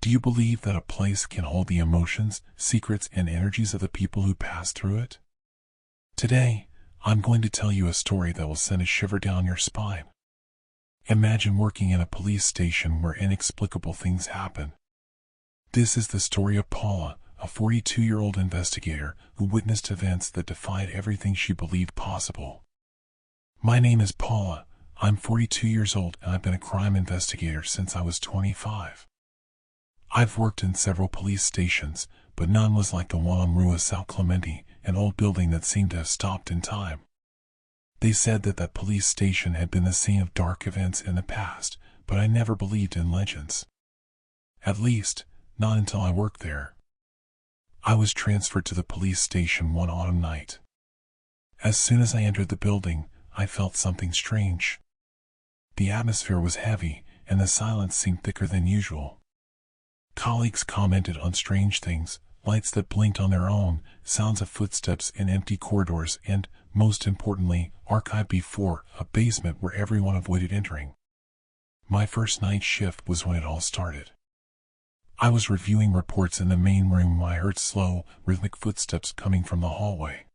Do you believe that a place can hold the emotions, secrets, and energies of the people who pass through it? Today, I'm going to tell you a story that will send a shiver down your spine. Imagine working in a police station where inexplicable things happen. This is the story of Paula, a 42-year-old investigator who witnessed events that defied everything she believed possible. My name is Paula. I'm 42 years old and I've been a crime investigator since I was 25. I've worked in several police stations, but none was like the one on Rua São Clemente, an old building that seemed to have stopped in time. They said that that police station had been the scene of dark events in the past, but I never believed in legends. At least, not until I worked there. I was transferred to the police station one autumn night. As soon as I entered the building, I felt something strange. The atmosphere was heavy, and the silence seemed thicker than usual. Colleagues commented on strange things, lights that blinked on their own, sounds of footsteps in empty corridors, and, most importantly, Archive B4, a basement where everyone avoided entering. My first night shift was when it all started. I was reviewing reports in the main room when I heard slow, rhythmic footsteps coming from the hallway.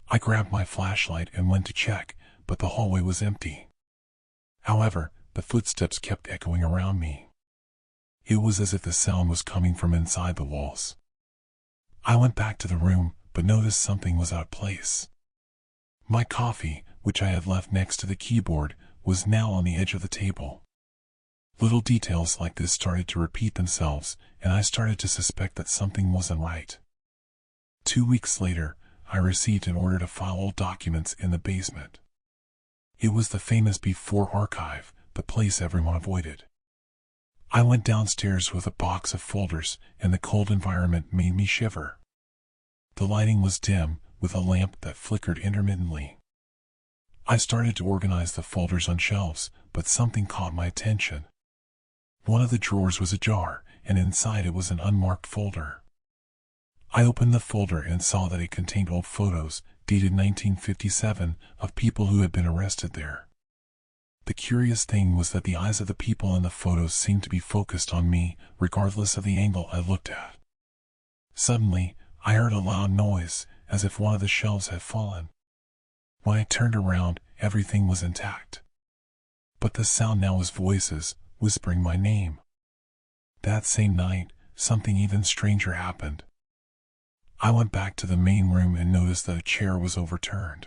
I grabbed my flashlight and went to check, but the hallway was empty. However, the footsteps kept echoing around me. It was as if the sound was coming from inside the walls. I went back to the room, but noticed something was out of place. My coffee, which I had left next to the keyboard, was now on the edge of the table. Little details like this started to repeat themselves, and I started to suspect that something wasn't right. 2 weeks later, I received an order to file old documents in the basement. It was the famous B4 archive, the place everyone avoided. I went downstairs with a box of folders, and the cold environment made me shiver. The lighting was dim, with a lamp that flickered intermittently. I started to organize the folders on shelves, but something caught my attention. One of the drawers was ajar, and inside it was an unmarked folder. I opened the folder and saw that it contained old photos, dated 1957, of people who had been arrested there. The curious thing was that the eyes of the people in the photos seemed to be focused on me, regardless of the angle I looked at. Suddenly, I heard a loud noise, as if one of the shelves had fallen. When I turned around, everything was intact. But the sound now was voices, whispering my name. That same night, something even stranger happened. I went back to the main room and noticed that a chair was overturned.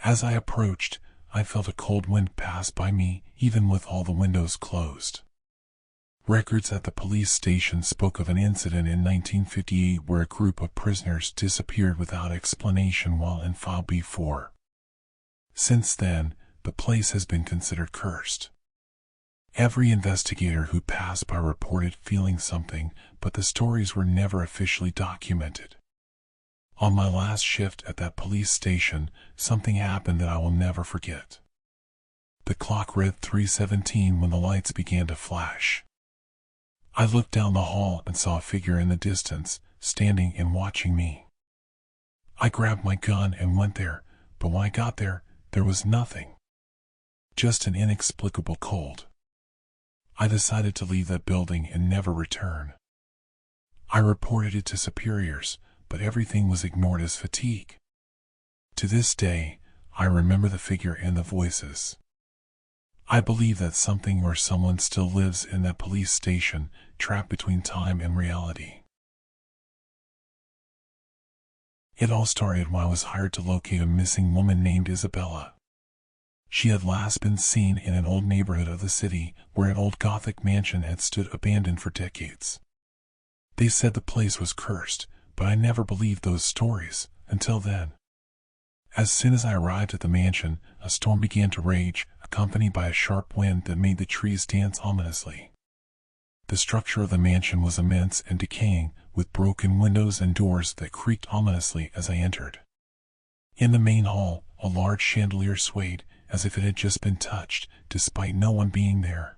As I approached, I felt a cold wind pass by me, even with all the windows closed. Records at the police station spoke of an incident in 1958 where a group of prisoners disappeared without explanation while in File B4. Since then, the place has been considered cursed. Every investigator who passed by reported feeling something, but the stories were never officially documented. On my last shift at that police station, something happened that I will never forget. The clock read 3:17 when the lights began to flash. I looked down the hall and saw a figure in the distance, standing and watching me. I grabbed my gun and went there, but when I got there, there was nothing. Just an inexplicable cold. I decided to leave that building and never return. I reported it to superiors, but everything was ignored as fatigue. To this day, I remember the figure and the voices. I believe that something or someone still lives in that police station, trapped between time and reality. It all started when I was hired to locate a missing woman named Isabella. She had last been seen in an old neighborhood of the city, where an old Gothic mansion had stood abandoned for decades. They said the place was cursed, but I never believed those stories, until then. As soon as I arrived at the mansion, a storm began to rage, accompanied by a sharp wind that made the trees dance ominously. The structure of the mansion was immense and decaying, with broken windows and doors that creaked ominously as I entered. In the main hall, a large chandelier swayed, as if it had just been touched, despite no one being there.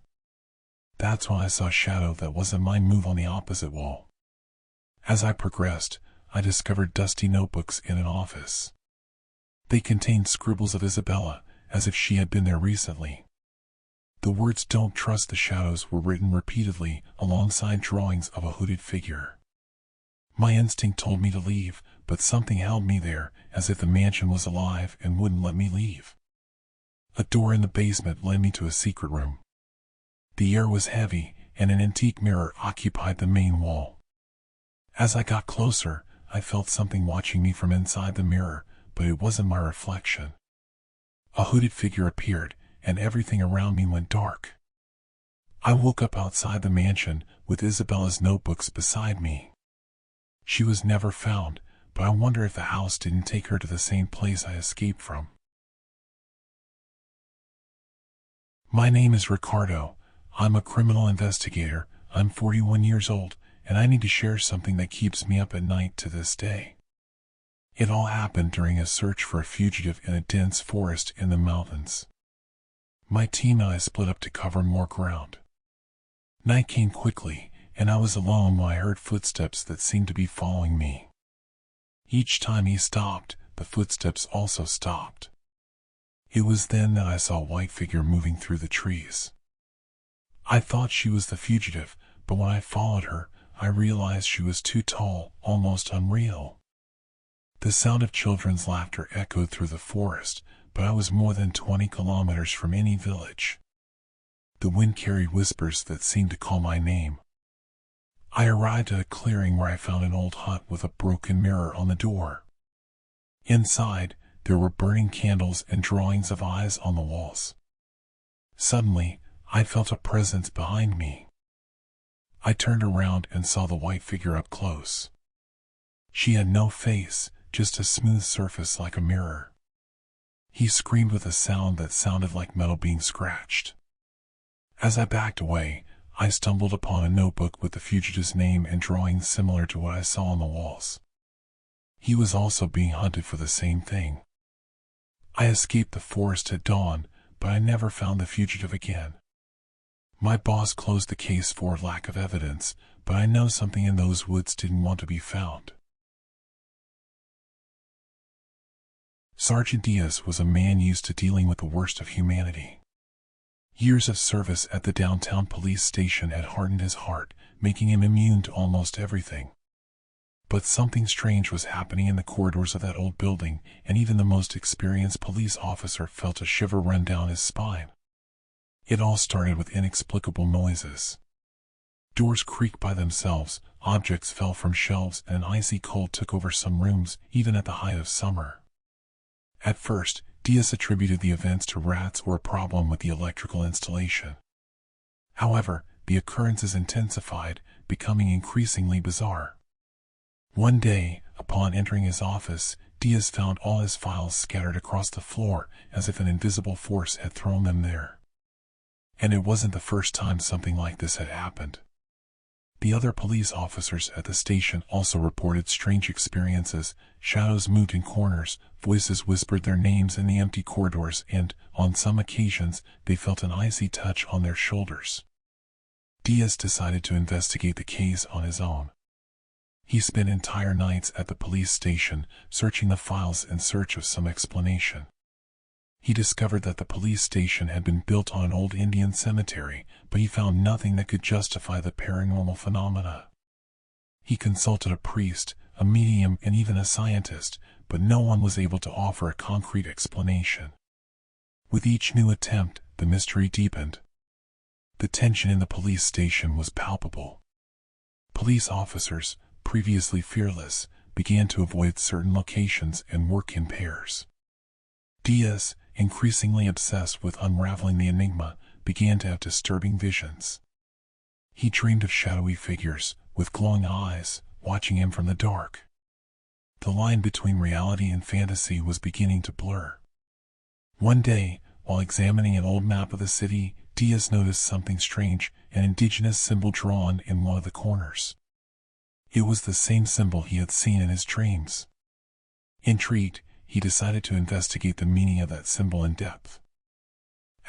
That's when I saw a shadow that wasn't mine move on the opposite wall. As I progressed, I discovered dusty notebooks in an office. They contained scribbles of Isabella, as if she had been there recently. The words "Don't trust the shadows" were written repeatedly alongside drawings of a hooded figure. My instinct told me to leave, but something held me there, as if the mansion was alive and wouldn't let me leave. A door in the basement led me to a secret room. The air was heavy, and an antique mirror occupied the main wall. As I got closer, I felt something watching me from inside the mirror, but it wasn't my reflection. A hooded figure appeared, and everything around me went dark. I woke up outside the mansion, with Isabella's notebooks beside me. She was never found, but I wonder if the house didn't take her to the same place I escaped from. My name is Ricardo. I'm a criminal investigator. I'm 41 years old, and I need to share something that keeps me up at night to this day. It all happened during a search for a fugitive in a dense forest in the mountains. My team and I split up to cover more ground. Night came quickly, and I was alone when I heard footsteps that seemed to be following me. Each time he stopped, the footsteps also stopped. It was then that I saw a white figure moving through the trees. I thought she was the fugitive, but when I followed her, I realized she was too tall, almost unreal. The sound of children's laughter echoed through the forest, but I was more than 20 kilometers from any village. The wind carried whispers that seemed to call my name. I arrived at a clearing where I found an old hut with a broken mirror on the door. Inside, there were burning candles and drawings of eyes on the walls. Suddenly, I felt a presence behind me. I turned around and saw the white figure up close. She had no face, just a smooth surface like a mirror. He screamed with a sound that sounded like metal being scratched. As I backed away, I stumbled upon a notebook with the fugitive's name and drawings similar to what I saw on the walls. He was also being hunted for the same thing. I escaped the forest at dawn, but I never found the fugitive again. My boss closed the case for lack of evidence, but I know something in those woods didn't want to be found. Sergeant Diaz was a man used to dealing with the worst of humanity. Years of service at the downtown police station had hardened his heart, making him immune to almost everything. But something strange was happening in the corridors of that old building, and even the most experienced police officer felt a shiver run down his spine. It all started with inexplicable noises. Doors creaked by themselves, objects fell from shelves, and an icy cold took over some rooms, even at the height of summer. At first, Diaz attributed the events to rats or a problem with the electrical installation. However, the occurrences intensified, becoming increasingly bizarre. One day, upon entering his office, Diaz found all his files scattered across the floor, as if an invisible force had thrown them there. And it wasn't the first time something like this had happened. The other police officers at the station also reported strange experiences. Shadows moved in corners, voices whispered their names in the empty corridors, and, on some occasions, they felt an icy touch on their shoulders. Diaz decided to investigate the case on his own. He spent entire nights at the police station, searching the files in search of some explanation. He discovered that the police station had been built on an old Indian cemetery, but he found nothing that could justify the paranormal phenomena. He consulted a priest, a medium, and even a scientist, but no one was able to offer a concrete explanation. With each new attempt, the mystery deepened. The tension in the police station was palpable. Police officers, previously fearless, began to avoid certain locations and work in pairs. Diaz, increasingly obsessed with unraveling the enigma, began to have disturbing visions. He dreamed of shadowy figures, with glowing eyes, watching him from the dark. The line between reality and fantasy was beginning to blur. One day, while examining an old map of the city, Diaz noticed something strange, an indigenous symbol drawn in one of the corners. It was the same symbol he had seen in his dreams. Intrigued, he decided to investigate the meaning of that symbol in depth.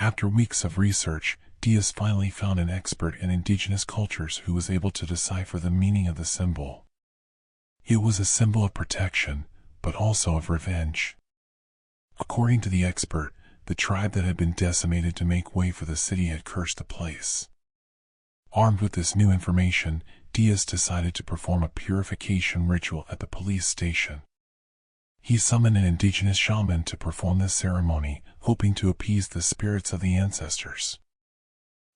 After weeks of research, Diaz finally found an expert in indigenous cultures who was able to decipher the meaning of the symbol. It was a symbol of protection, but also of revenge. According to the expert, the tribe that had been decimated to make way for the city had cursed the place. Armed with this new information, Diaz decided to perform a purification ritual at the police station. He summoned an indigenous shaman to perform this ceremony, hoping to appease the spirits of the ancestors.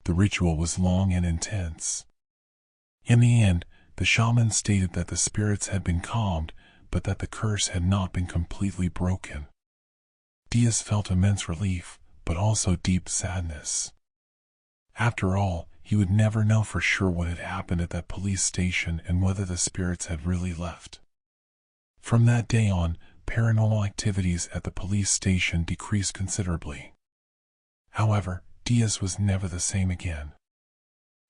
The ritual was long and intense. In the end, the shaman stated that the spirits had been calmed, but that the curse had not been completely broken. Diaz felt immense relief, but also deep sadness. After all, he would never know for sure what had happened at that police station and whether the spirits had really left. From that day on, paranormal activities at the police station decreased considerably. However, Diaz was never the same again.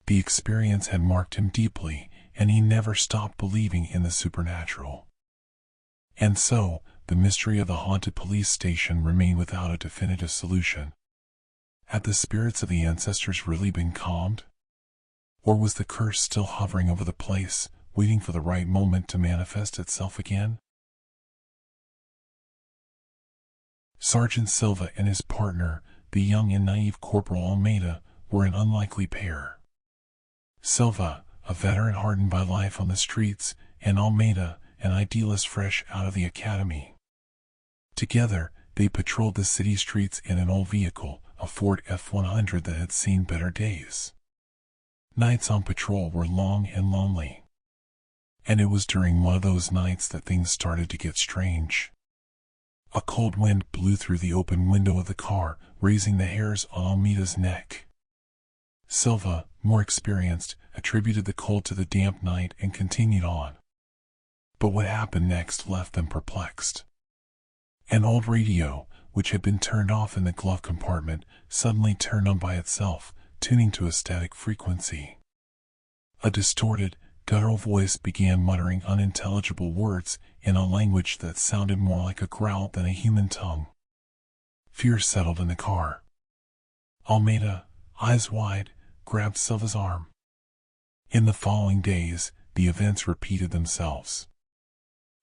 The experience had marked him deeply, and he never stopped believing in the supernatural. And so, the mystery of the haunted police station remained without a definitive solution. Had the spirits of the ancestors really been calmed? Or was the curse still hovering over the place, waiting for the right moment to manifest itself again? Sergeant Silva and his partner, the young and naive Corporal Almeida, were an unlikely pair. Silva, a veteran hardened by life on the streets, and Almeida, an idealist fresh out of the academy. Together, they patrolled the city streets in an old vehicle, a Ford F-100 that had seen better days. Nights on patrol were long and lonely. And it was during one of those nights that things started to get strange. A cold wind blew through the open window of the car, raising the hairs on Almeida's neck. Silva, more experienced, attributed the cold to the damp night and continued on. But what happened next left them perplexed. An old radio, which had been turned off in the glove compartment, suddenly turned on by itself, tuning to a static frequency. A distorted, guttural voice began muttering unintelligible words in a language that sounded more like a growl than a human tongue. Fear settled in the car. Almeida, eyes wide, grabbed Silva's arm. In the following days, the events repeated themselves.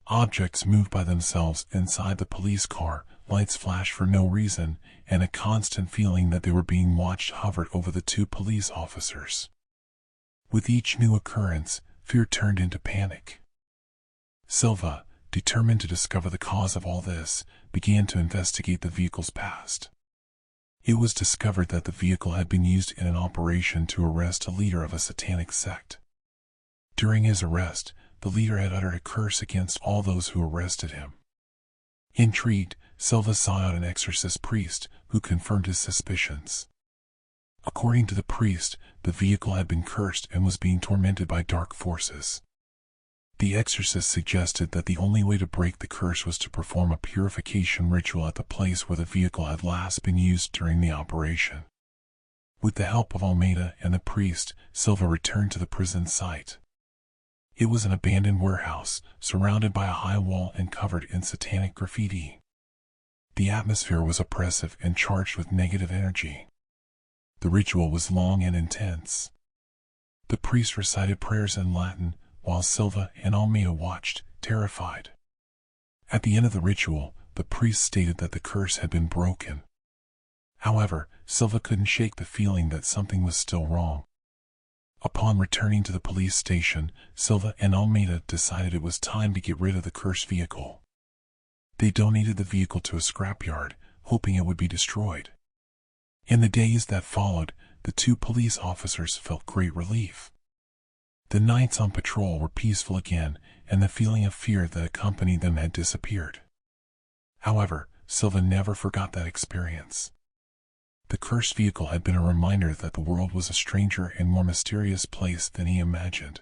Objects moved by themselves inside the police car, lights flashed for no reason, and a constant feeling that they were being watched hovered over the two police officers. With each new occurrence, fear turned into panic. Silva, determined to discover the cause of all this, began to investigate the vehicle's past. It was discovered that the vehicle had been used in an operation to arrest a leader of a satanic sect. During his arrest, the leader had uttered a curse against all those who arrested him. Intrigued, Silva sought out an exorcist priest, who confirmed his suspicions. According to the priest, the vehicle had been cursed and was being tormented by dark forces. The exorcist suggested that the only way to break the curse was to perform a purification ritual at the place where the vehicle had last been used during the operation. With the help of Almeida and the priest, Silva returned to the prison site. It was an abandoned warehouse, surrounded by a high wall and covered in satanic graffiti. The atmosphere was oppressive and charged with negative energy. The ritual was long and intense. The priest recited prayers in Latin, while Silva and Almeida watched, terrified. At the end of the ritual, the priest stated that the curse had been broken. However, Silva couldn't shake the feeling that something was still wrong. Upon returning to the police station, Silva and Almeida decided it was time to get rid of the cursed vehicle. They donated the vehicle to a scrapyard, hoping it would be destroyed. In the days that followed, the two police officers felt great relief. The nights on patrol were peaceful again, and the feeling of fear that accompanied them had disappeared. However, Silva never forgot that experience. The cursed vehicle had been a reminder that the world was a stranger and more mysterious place than he imagined.